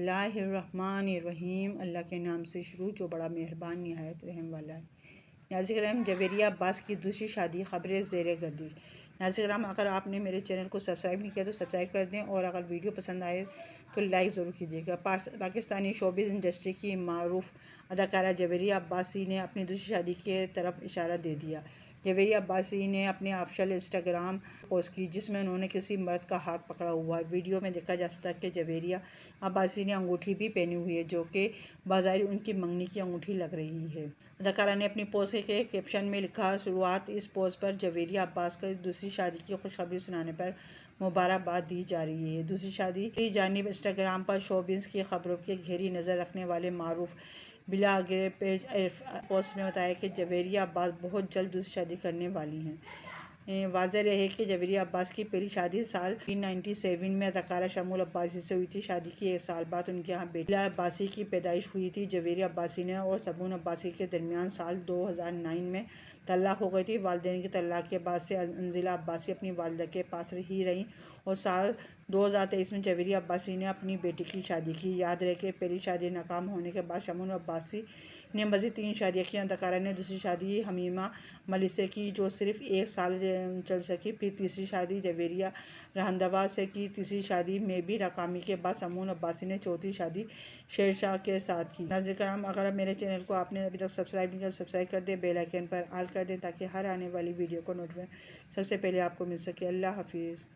बिस्मिल्लाहिर्रहमानिर्रहीम। अल्लाह के नाम से शुरू जो बड़ा मेहरबान निहायत रहम वाला है। नाज़रीन करम, जवेरिया अब्बास की दूसरी शादी खबरें ज़ेर गर्दिश। नाज़रीन करम, अगर आपने मेरे चैनल को सब्सक्राइब नहीं किया तो सब्सक्राइब कर दें और अगर वीडियो पसंद आए तो लाइक ज़रूर कीजिएगा। पाकिस्तानी शोबिज़ इंडस्ट्री की मारूफ अदाकारा जवेरिया अब्बासी ने अपनी दूसरी शादी की तरफ इशारा दे दिया। जवेरिया अब्बासी ने अपने ऑफिशियल इंस्टाग्राम पोस्ट की जिसमें उन्होंने किसी मर्द का हाथ पकड़ा हुआ है। वीडियो में देखा जा सकता है कि जवेरिया अब्बासी ने अंगूठी भी पहनी हुई है जो कि बाज़ारी उनकी मंगनी की अंगूठी लग रही है। अदाकारा ने अपनी पोस्ट के कैप्शन में लिखा, शुरुआत इस पोस्ट पर जवेरिया अब्बास को दूसरी शादी की खुशखबरी सुनाने पर मुबारकबाद दी जा रही है। दूसरी शादी की जानिब इंस्टाग्राम पर शोबिज़ की खबरों की घेरी नज़र रखने वाले मारूफ ब्लॉग पेज पोस्ट में बताया कि जवेरिया अब्बास बहुत जल्द दूसरी शादी करने वाली हैं। वाज़ेह रहे कि जवेरिया अब्बास की पहली शादी साल 1997 में अदाकारा शम्मूल अब्बासी से हुई थी। शादी की एक साल बाद उनके यहाँ बेटी अब्बासी की पैदाइश हुई थी। जवेरिया अब्बासी ने और सबून अब्बासी के दरमियान साल 2009 में तलाक हो गई थी। वालिदैन के तलाक के बाद से अंजिला अब्बासी अपनी वालिदा के पास ही रहीं और साल 2023 में जवेरिया अब्बासी ने अपनी बेटी की शादी की। याद रहे कि पहली शादी नाकाम होने के बाद शम्मूल अब्बासी ने मज़ीद 3 शादियाँ की। अदाकारा ने दूसरी शादी हमीमा मलिक से की जो सिर्फ 1 साल चल सकी। फिर तीसरी शादी जवेरिया रहंदवा से की। तीसरी शादी में भी नाकामी के बाद शम्मूल अब्बासी ने चौथी शादी शेरशाह के साथ की। नाज़रीन करम, अगर मेरे चैनल को आपने अभी तक सब्सक्राइब नहीं किया तो सब्सक्राइब कर दें, बेल आइकन पर ऑल कर दें ताकि हर आने वाली वीडियो को नोटिफिकेशन सबसे पहले आपको मिल सके। अल्लाह हाफिज़।